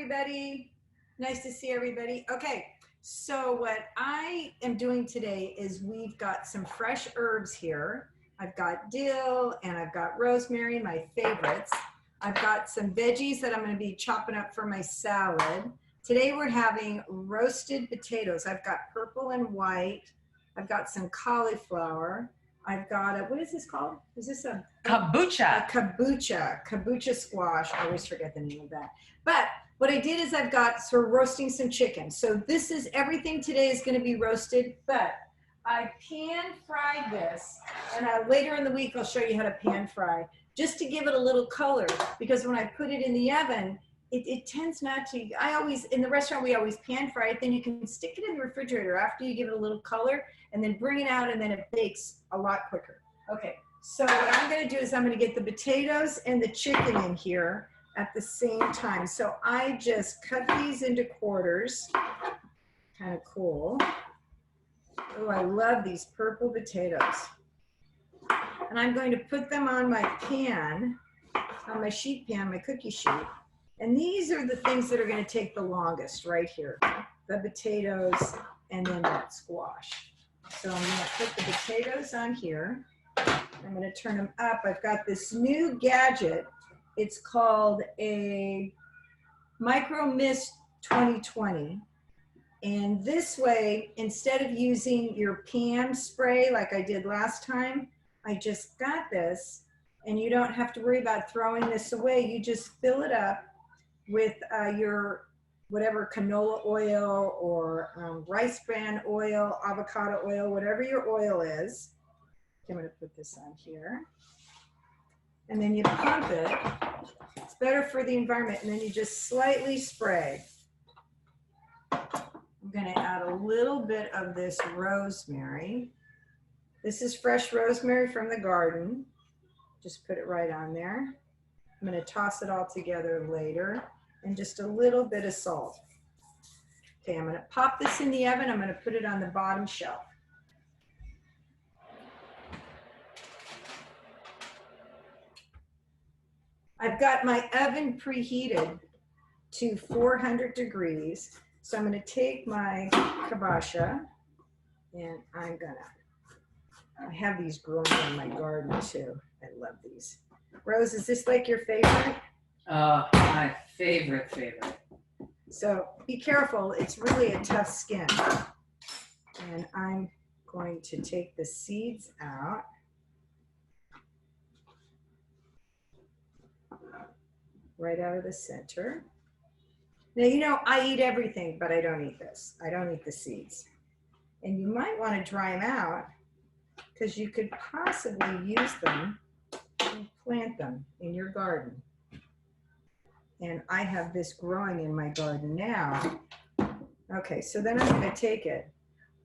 everybody. Nice to see everybody. Okay, so what I am doing today is we've got some fresh herbs here. I've got dill and I've got rosemary, my favorites. I've got some veggies that I'm going to be chopping up for my salad. Today we're having roasted potatoes. I've got purple and white. I've got some cauliflower. I've got a, what is this called? Is this a kombucha? Kombucha squash. I always forget the name of that. But what I did is I've got, so we're roasting some chicken. So this is, everything today is going to be roasted, but I pan fried this, and later in the week I'll show you how to pan fry, just to give it a little color, because when I put it in the oven, it tends not to, I always, in the restaurant, we always pan fry it, then you can stick it in the refrigerator after you give it a little color, and then bring it out, and then it bakes a lot quicker. Okay, so what I'm gonna do is I'm gonna get the potatoes and the chicken in here at the same time. So I just cut these into quarters, kind of cool. Oh, I love these purple potatoes. And I'm going to put them on my pan, on my sheet pan, my cookie sheet. And these are the things that are going to take the longest right here. The potatoes and then that squash. So I'm going to put the potatoes on here. I'm going to turn them up. I've got this new gadget. It's called a Micro Mist 2020. And this way, instead of using your pan spray like I did last time, I just got this, and you don't have to worry about throwing this away. You just fill it up with your whatever canola oil or rice bran oil, avocado oil, whatever your oil is. Okay, I'm gonna put this on here. And then you pump it. It's better for the environment. And then you just slightly spray. I'm gonna add a little bit of this rosemary. This is fresh rosemary from the garden. Just put it right on there. I'm gonna toss it all together later. And just a little bit of salt. Okay, I'm gonna pop this in the oven. I'm gonna put it on the bottom shelf. I've got my oven preheated to 400 degrees. So I'm gonna take my kibosh and I have these growing in my garden too. I love these. Rose, is this like your favorite? My favorite. So be careful, it's really a tough skin. And I'm going to take the seeds out. Right out of the center. Now, you know, I eat everything, but I don't eat this. I don't eat the seeds. And you might want to dry them out because you could possibly use them and plant them in your garden. And I have this growing in my garden now. Okay, so then I'm going to take it.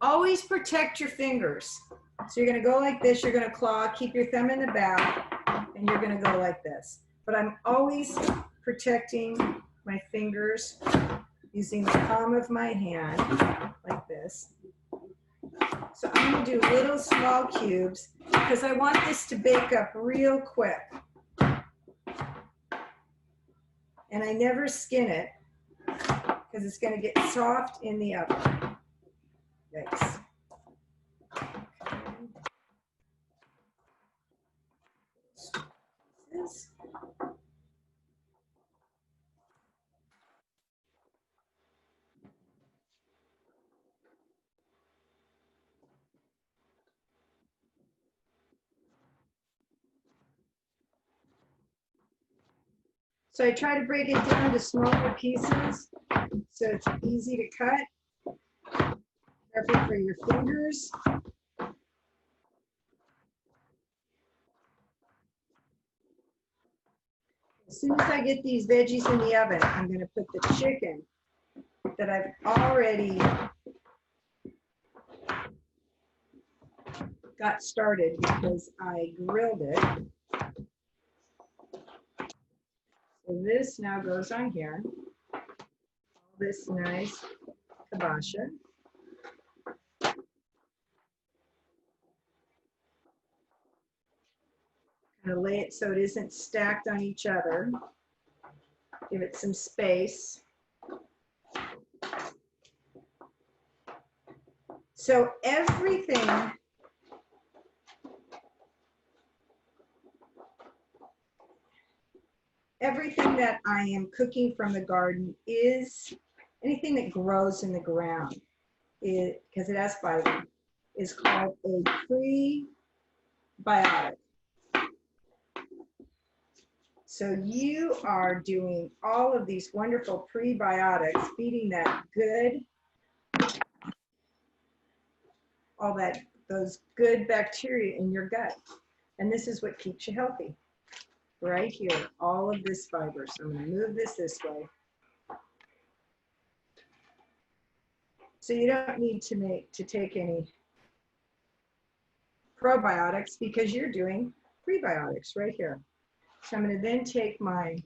Always protect your fingers. So you're going to go like this, you're going to claw, keep your thumb in the back, and you're going to go like this. But I'm always protecting my fingers using the palm of my hand, like this. So I'm going to do little small cubes because I want this to bake up real quick. And I never skin it because it's going to get soft in the oven. Yikes. So I try to break it down to smaller pieces so it's easy to cut. Perfect for your fingers. As soon as I get these veggies in the oven, I'm going to put the chicken that I've already got started because I grilled it. So this now goes on here. All this nice kibosh. Kind of lay it so it isn't stacked on each other. Give it some space. So everything that I am cooking from the garden is anything that grows in the ground, because it has fiber, is called a prebiotic. So you are doing all of these wonderful prebiotics, feeding that good, all that, those good bacteria in your gut. And this is what keeps you healthy. Right here, all of this fiber. So I'm going to move this way. So you don't need to take any probiotics because you're doing prebiotics right here. So I'm going to then take my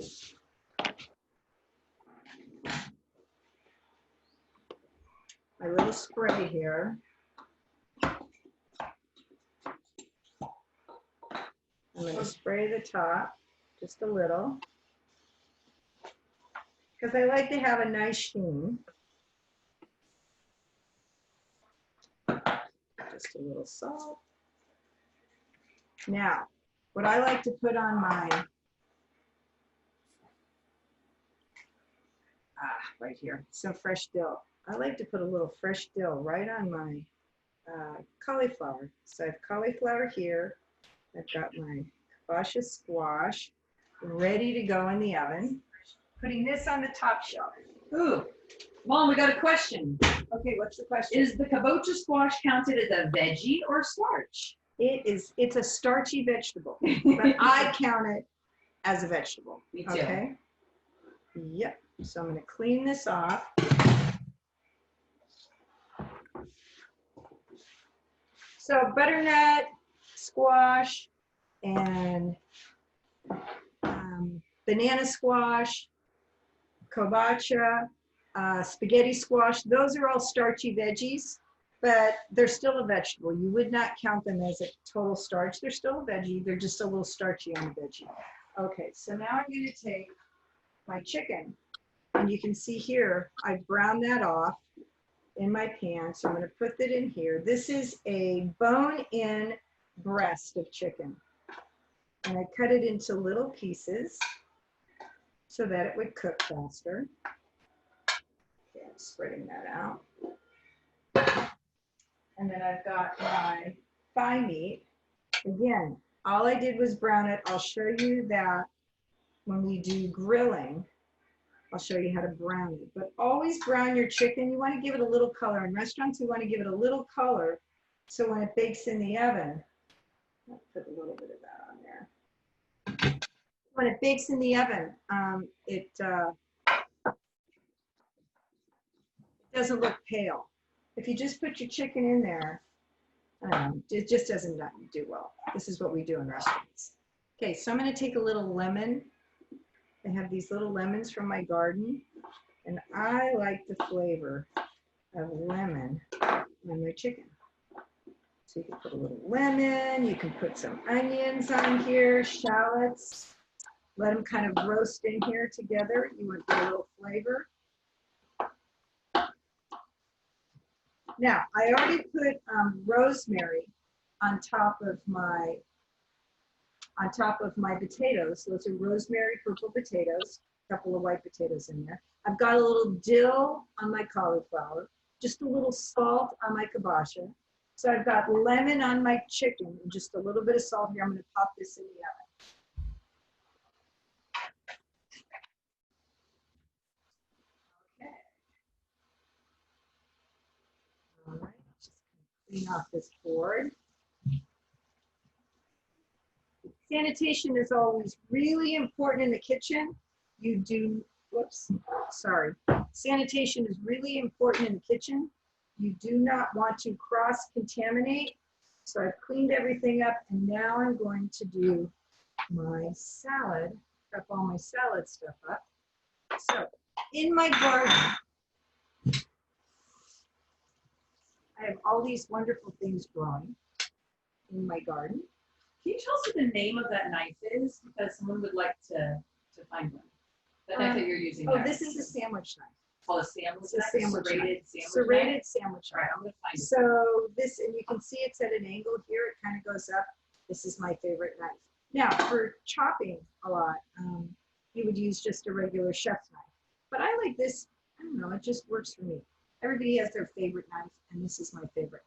little spray here. I'm going to spray the top just a little because I like to have a nice sheen. Just a little salt. Now, what I like to put on my, right here, some fresh dill. I like to put a little fresh dill right on my cauliflower. So I have cauliflower here. I've got my kibosh squash ready to go in the oven. Putting this on the top shelf. Ooh, Mom, we got a question. Okay, what's the question? Is the kabocha squash counted as a veggie or starch? It's a starchy vegetable, but I count it as a vegetable. Me too. Okay. Yep. So I'm going to clean this off. So butternut, squash, and banana squash, kabocha, spaghetti squash, those are all starchy veggies, but they're still a vegetable. You would not count them as a total starch. They're still a veggie. They're just a little starchy on the veggie. Okay, so now I'm going to take my chicken, and you can see here, I browned that off in my pan, so I'm going to put that in here. This is a bone-in breast of chicken, and I cut it into little pieces so that it would cook faster. Okay, I'm spreading that out. And then I've got my thigh meat. Again, all I did was brown it. I'll show you that when we do grilling. I'll show you how to brown it. But always brown your chicken. You want to give it a little color. In restaurants, you want to give it a little color so when it bakes in the oven, I'll put a little bit of that on there. When it bakes in the oven, it doesn't look pale. If you just put your chicken in there, it just doesn't do well. This is what we do in restaurants. Okay, so I'm going to take a little lemon. I have these little lemons from my garden, and I like the flavor of lemon on my chicken. So you can put a little lemon, you can put some onions on here, shallots, let them kind of roast in here together. You want a little flavor. Now, I already put rosemary on top of my potatoes. Those are rosemary purple potatoes, a couple of white potatoes in there. I've got a little dill on my cauliflower, just a little salt on my kibosh. So I've got lemon on my chicken and just a little bit of salt here. I'm going to pop this in the oven. Okay. All right, just clean off this board. Sanitation is always really important in the kitchen. Sanitation is really important in the kitchen. You do not want to cross-contaminate. So I've cleaned everything up, and now I'm going to do my salad, prep all my salad stuff up. So in my garden, I have all these wonderful things growing in my garden. Can you tell us what the name of that knife is? Because someone would like to find one. The knife that you're using. Oh, this is a sandwich knife. called a sandwich. It's a sandwich serrated knife. sandwich. Serrated sandwich All right, knife. I'm gonna find it. So this, and you can see it's at an angle here. It kind of goes up. This is my favorite knife. Now for chopping a lot, you would use just a regular chef's knife. But I like this. I don't know. It just works for me. Everybody has their favorite knife, and this is my favorite.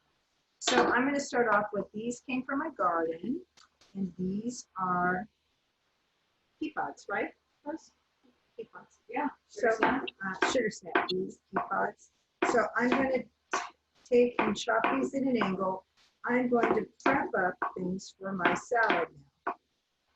So I'm going to start off with these came from my garden, and these are pea pods, right? Those pea pods. Yeah. So sugar snap, these pea pods. So I'm going to take and chop these at an angle. I'm going to prep up things for my salad now,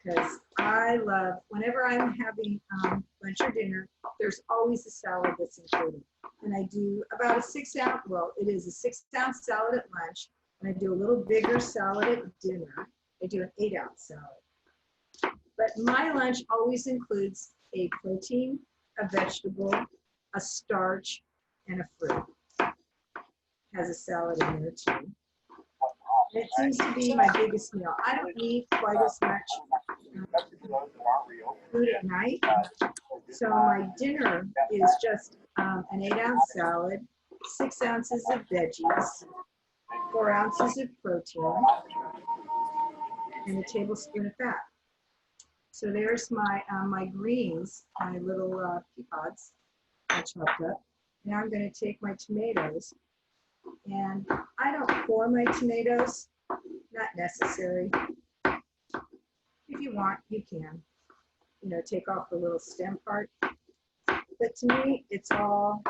because I love, whenever I'm having lunch or dinner, there's always a salad that's included. And I do about a 6-ounce, well, it is a 6-ounce salad at lunch, and I do a little bigger salad at dinner. I do an 8-ounce salad. But my lunch always includes a protein, a vegetable, a starch, and a fruit. Has a salad in there too. It seems to be my biggest meal. I don't need quite as much food at night. So my dinner is just an 8-ounce salad, 6 ounces of veggies, 4 ounces of protein, and a tablespoon of fat. So there's my my greens, my little pea pods I chopped up. Now I'm going to take my tomatoes, and I don't core my tomatoes, not necessary. If you want, you can, you know, take off the little stem part. But to me, it's all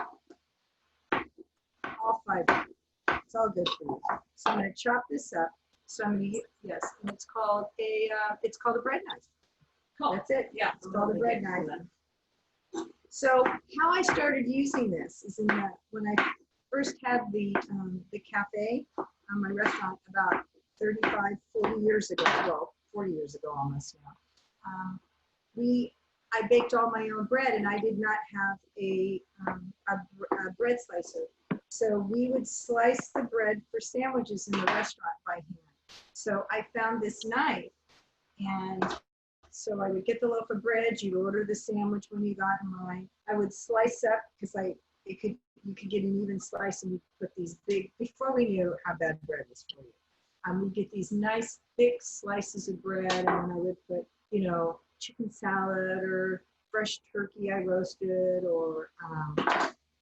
fiber. It's all good for you. So I'm going to chop this up. So I'm going to, yes, and it's called a bread knife. Cool. That's it. Yeah. It's called a bread knife. So how I started using this is when I first had the cafe, my restaurant about 35, 40 years ago. Well, 40 years ago almost now. I baked all my own bread, and I did not have a bread slicer. So we would slice the bread for sandwiches in the restaurant by hand. So I found this knife, and so I would get the loaf of bread. You'd order the sandwich when you got in line. I would slice up, because you could get an even slice, and you put these big, before we knew how bad bread was for you. We'd get these nice thick slices of bread, and then I would put, you know, chicken salad or fresh turkey I roasted, or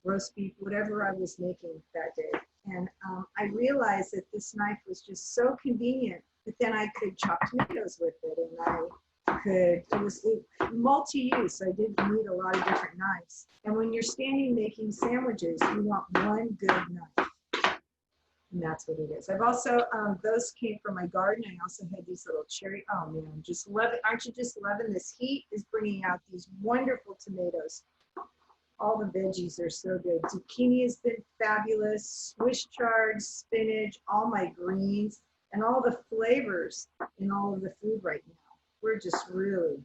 roast beef, whatever I was making that day. And I realized that this knife was just so convenient, but then I could chop tomatoes with it, and it was multi-use. I didn't need a lot of different knives. And when you're standing making sandwiches, you want one good knife. And that's what it is. I've also, those came from my garden. I also had these little cherry, oh man, just love it. Aren't you just loving this? Heat is bringing out these wonderful tomatoes. All the veggies are so good. Zucchini has been fabulous. Swiss chard, spinach, all my greens, and all the flavors in all of the food right now. We're just really,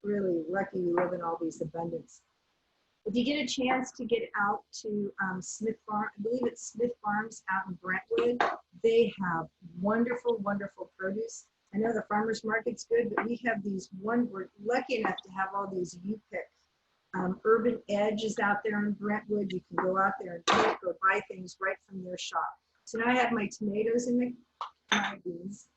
really lucky we live in all these abundance. If you get a chance to get out to Smith Farm, I believe it's Smith Farms out in Brentwood, they have wonderful, wonderful produce. I know the farmer's market's good, but we have these we're lucky enough to have all these U-Pick. Urban Edge is out there in Brentwood. You can go out there and pick or buy things right from their shop. So now I have my tomatoes in my beans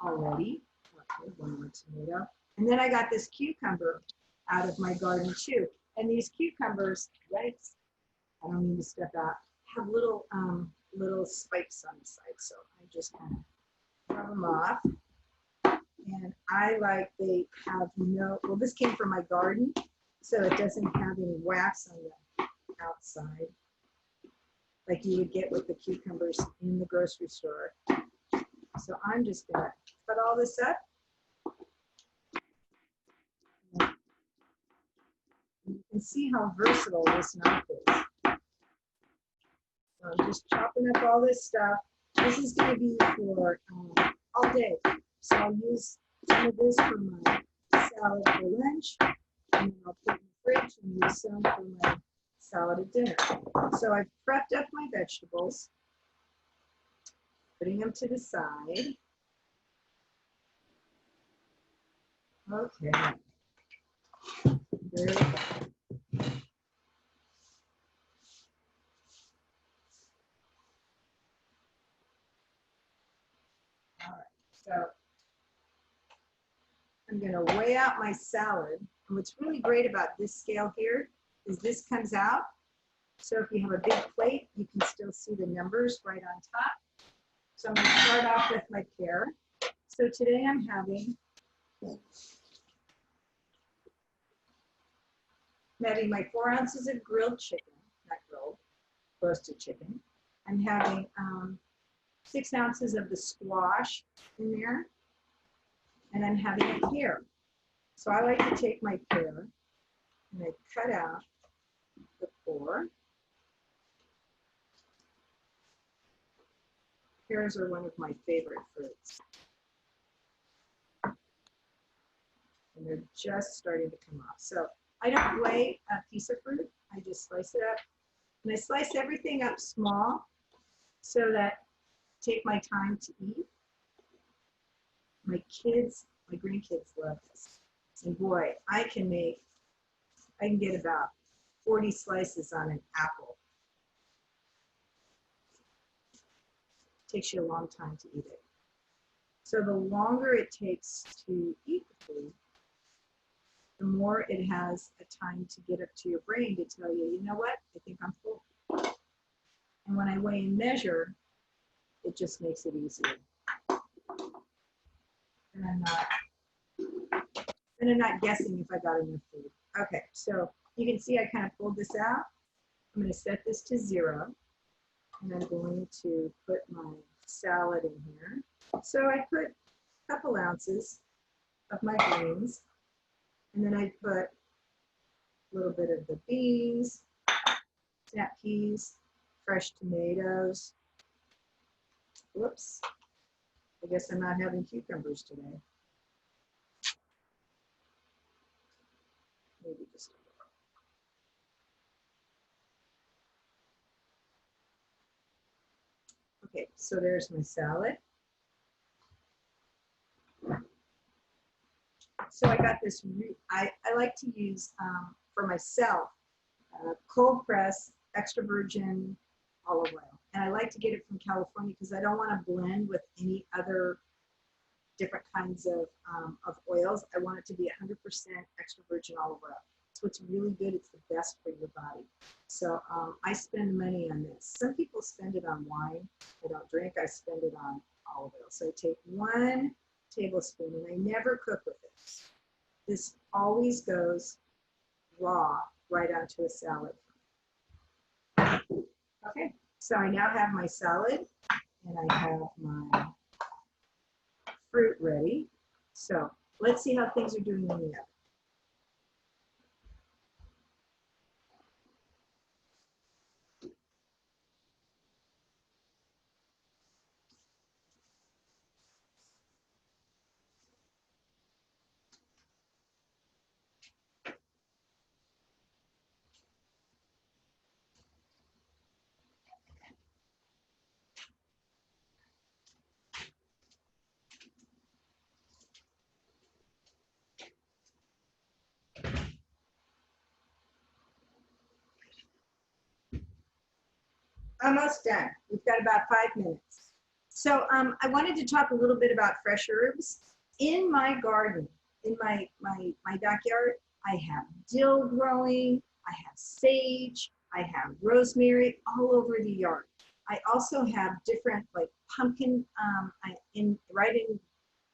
already. Okay, one more tomato. And then I got this cucumber out of my garden too. And these cucumbers, yikes, I don't mean to step out, have little spikes on the side. So I just kind of rub them off. And I like, they have well, this came from my garden, so it doesn't have any wax on the outside like you would get with the cucumbers in the grocery store. So I'm just going to cut all this up. You can see how versatile this knife is. So I'm just chopping up all this stuff. This is going to be for all day. So I'll use some of this for my salad for lunch, and then I'll put it in the fridge and use some for my salad at dinner. So I've prepped up my vegetables, putting them to the side. Okay. There we go. So I'm going to weigh out my salad. And what's really great about this scale here is this comes out. So if you have a big plate, you can still see the numbers right on top. So I'm going to start off with my pear. So today I'm having my 4 ounces of grilled chicken, not grilled, roasted chicken. I'm having 6 ounces of the squash in there, and I'm having a pear. So I like to take my pear and I cut out the core. Pears are one of my favorite fruits. And they're just starting to come off. So I don't weigh a piece of fruit. I just slice it up. And I slice everything up small so that I take my time to eat. My kids, my grandkids love this. And boy, I can get about 40 slices on an apple. It takes you a long time to eat it. So the longer it takes to eat the food, the more it has a time to get up to your brain to tell you, you know what, I think I'm full. And when I weigh and measure, it just makes it easier. And I'm not guessing if I got enough food. Okay, so you can see I kind of pulled this out. I'm going to set this to 0. And I'm going to put my salad in here. So I put a couple ounces of my greens. And then I put a little bit of the beans, snap peas, fresh tomatoes. Whoops. I guess I'm not having cucumbers today. Maybe just a little. Okay, so there's my salad. So I got this, I like to use, for myself, cold press, extra virgin olive oil. And I like to get it from California because I don't want to blend with any other different kinds of oils. I want it to be 100% extra virgin olive oil. So it's really good. It's the best for your body. So I spend money on this. Some people spend it on wine. I don't drink. I spend it on olive oil. So I take 1 tablespoon, and I never cook with this. This always goes raw right onto a salad. Okay, so I now have my salad, and I have my fruit ready. So let's see how things are doing in the oven. Almost done. We've got about 5 minutes. So I wanted to talk a little bit about fresh herbs. In my garden, in my backyard, I have dill growing, I have sage, I have rosemary all over the yard. I also have different like pumpkin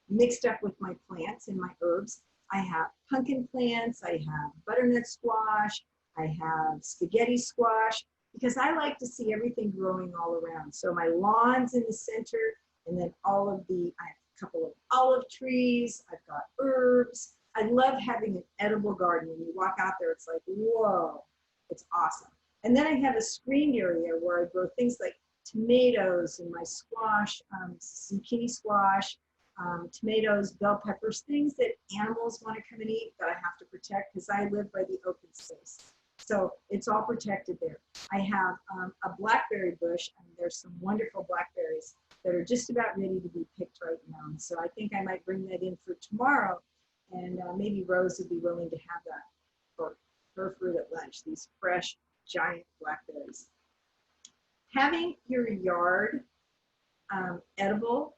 mixed up with my plants and my herbs. I have pumpkin plants, I have butternut squash, I have spaghetti squash, because I like to see everything growing all around. So my lawn's in the center, and then I have a couple of olive trees, I've got herbs. I love having an edible garden. When you walk out there, it's like, whoa, it's awesome. And then I have a screened area where I grow things like tomatoes and my squash, zucchini squash, tomatoes, bell peppers, things that animals want to come and eat that I have to protect because I live by the open space. So it's all protected there. I have a blackberry bush, and there's some wonderful blackberries that are just about ready to be picked right now. And so I think I might bring that in for tomorrow, and maybe Rose would be willing to have that for her fruit at lunch, these fresh, giant blackberries. Having your yard edible,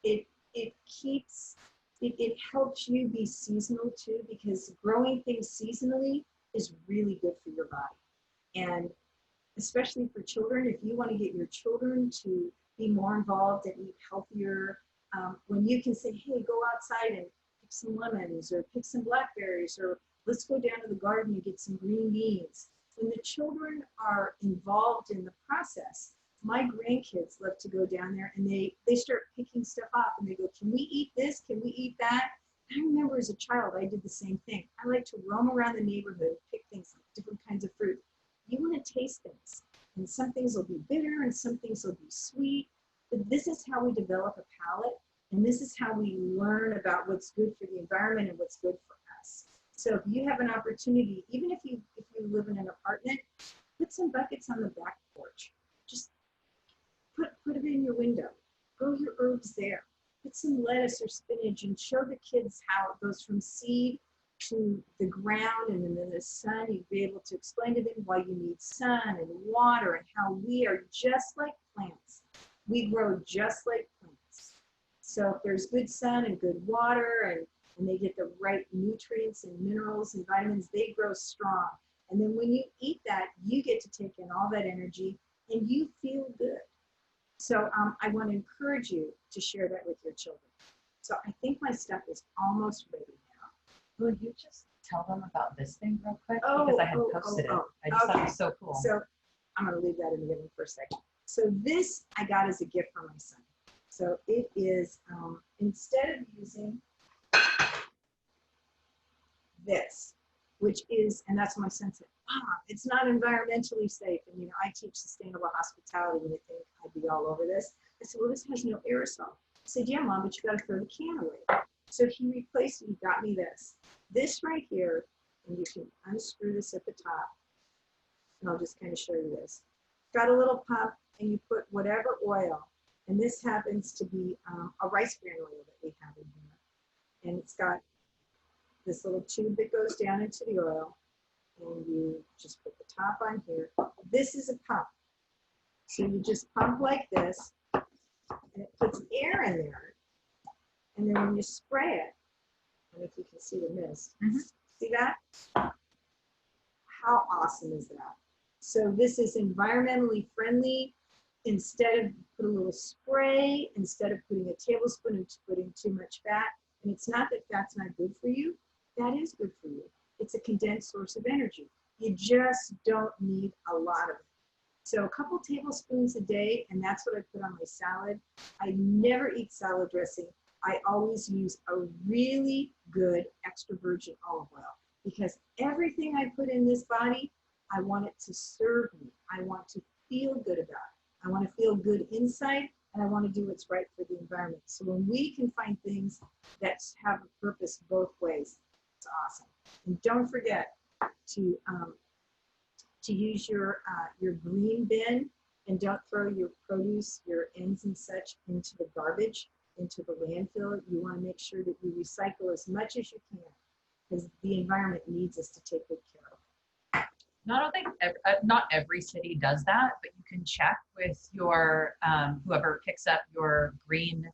it it keeps, it helps you be seasonal too, because growing things seasonally is really good for your body. And especially for children, if you want to get your children to be more involved and eat healthier, when you can say, hey, go outside and pick some lemons or pick some blackberries, or let's go down to the garden and get some green beans. When the children are involved in the process, my grandkids love to go down there and they start picking stuff up and they go, can we eat this? Can we eat that? I remember as a child, I did the same thing. I like to roam around the neighborhood, pick things like different kinds of fruit. You want to taste things, and some things will be bitter and some things will be sweet. But this is how we develop a palate, and this is how we learn about what's good for the environment and what's good for us. So if you have an opportunity, even if you live in an apartment, put some buckets on the back porch. Just put it in your window. Grow your herbs there. Put some lettuce or spinach and show the kids how it goes from seed to the ground and then the sun. You'd be able to explain to them why you need sun and water and how we are just like plants. We grow just like plants. So if there's good sun and good water and they get the right nutrients and minerals and vitamins, they grow strong. And then when you eat that, you get to take in all that energy and you feel good. So I want to encourage you to share that with your children. So I think my stuff is almost ready now. Will you just tell them about this thing real quick? Oh, because I had posted it. I just thought it was so cool. So I'm going to leave that in the oven for a second. So this I got as a gift from my son. So it is, instead of using this, which is, and that's my son said, it's not environmentally safe. And, you know, I teach sustainable hospitality and they think I'd be all over this. I said, well, this has no aerosol. I said, yeah, Mom, but you got to throw the can away. So he replaced it. He got me this. This right here, and you can unscrew this at the top. And I'll just kind of show you this. Got a little pump, and you put whatever oil. And this happens to be a rice bran oil that we have in here. And it's got this little tube that goes down into the oil. And you just put the top on here. This is a pump. So you just pump like this, and it puts air in there. And then when you spray it, and if you can see the mist, see that? How awesome is that? So this is environmentally friendly. Instead of put a little spray, instead of putting a tablespoon and putting too much fat, and it's not that fat's not good for you, that is good for you. It's a condensed source of energy. You just don't need a lot of it. So a couple tablespoons a day, and that's what I put on my salad. I never eat salad dressing. I always use a really good extra virgin olive oil because everything I put in this body, I want it to serve me. I want to feel good about it. I want to feel good inside, and I want to do what's right for the environment. So when we can find things that have a purpose both ways, it's awesome. And don't forget to use your green bin, and don't throw your produce, your ends and such into the garbage, into the landfill. You want to make sure that you recycle as much as you can because the environment needs us to take good care of. Not every city does that, but you can check with your whoever picks up your green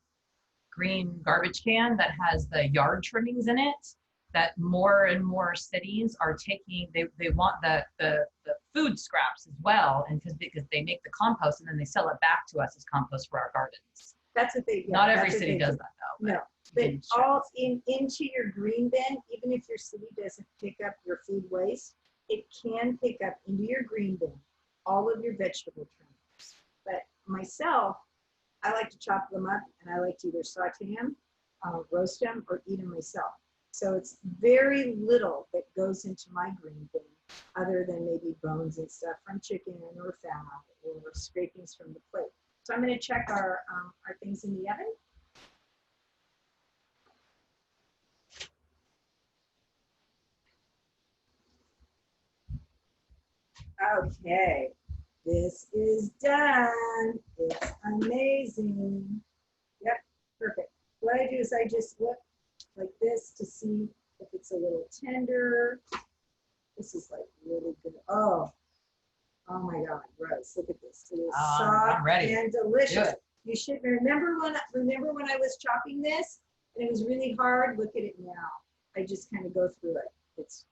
garbage can that has the yard trimmings in it. That more and more cities are taking, they want the food scraps as well, and because they make the compost and then they sell it back to us as compost for our gardens. That's what they. Not every city does that though. No, but all into your green bin. Even if your city doesn't pick up your food waste, it can pick up into your green bin all of your vegetable trimmings. But myself, I like to chop them up, and I like to either saute them, roast them, or eat them myself. So it's very little that goes into my green bin other than maybe bones and stuff from chicken or fat or scrapings from the plate. So I'm going to check our things in the oven. Okay, this is done. It's amazing. Yep, perfect. What I do is I just look like this to see if it's a little tender. This is like really good. Oh my God, Rose, look at this. It is soft and delicious. You should remember when I was chopping this and it was really hard. Look at it now. I just kind of go through it. It's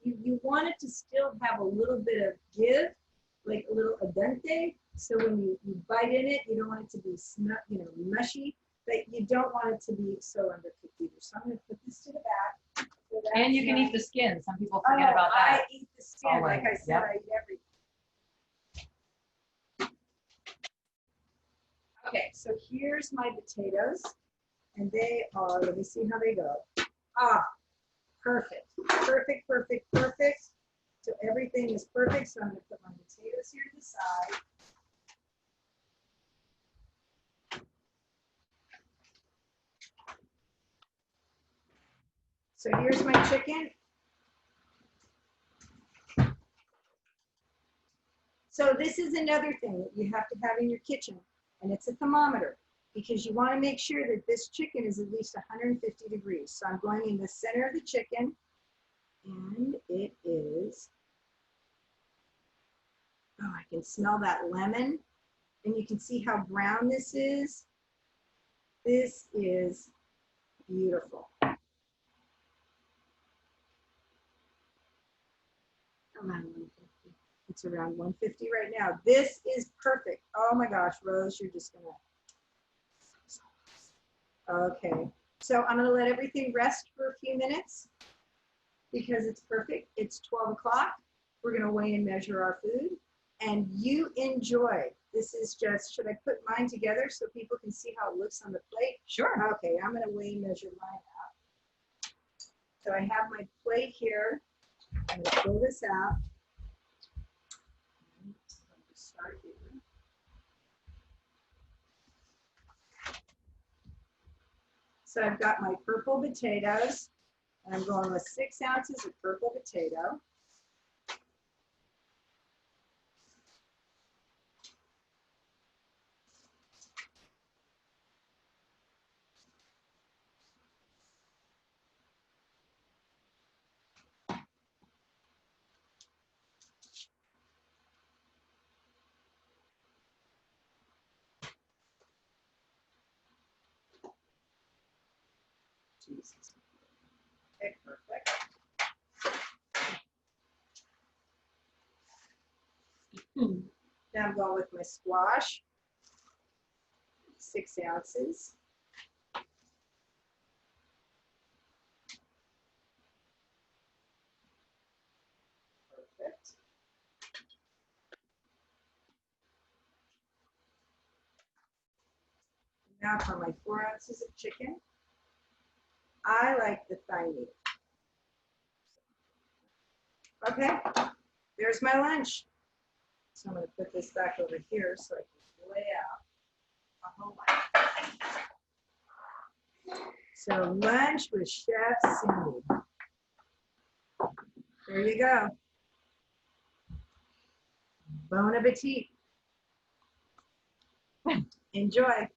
you want it to still have a little bit of give, like a little al dente. So when you bite in it, you don't want it to be mushy, but you don't want it to be so undercooked either. So I'm going to put this to the back. So And you can eat the skin. Some people forget about that. I eat the skin. Always. Like I said, Yep. I eat everything. Okay, so here's my potatoes, and they are, let me see how they go. Ah, perfect, perfect, perfect, perfect. So everything is perfect, so I'm gonna put my potatoes here to the side. So here's my chicken. So this is another thing that you have to have in your kitchen, and it's a thermometer, because you want to make sure that this chicken is at least 150 degrees. So I'm going in the center of the chicken, and it is, oh, I can smell that lemon, and you can see how brown this is. This is beautiful. Around 150. It's around 150 right now. This is perfect. Oh my gosh, Rose, you're just gonna. Okay, so I'm gonna let everything rest for a few minutes because it's perfect. It's 12 o'clock. We're gonna weigh and measure our food, and you enjoy. This is just, should I put mine together so people can see how it looks on the plate? Sure. Okay, I'm gonna weigh and measure mine out. So I have my plate here. I'm gonna pull this out. Start here. So I've got my purple potatoes, and I'm going with 6 ounces of purple potato. Jesus. Okay, perfect. Now I'm going with my squash, 6 ounces. Perfect. Now for my 4 ounces of chicken. I like the thigh meat. Okay, there's my lunch. So I'm going to put this back over here so I can lay out a whole lunch. So lunch with Chef Cindy. There you go. Bon appetit. Enjoy.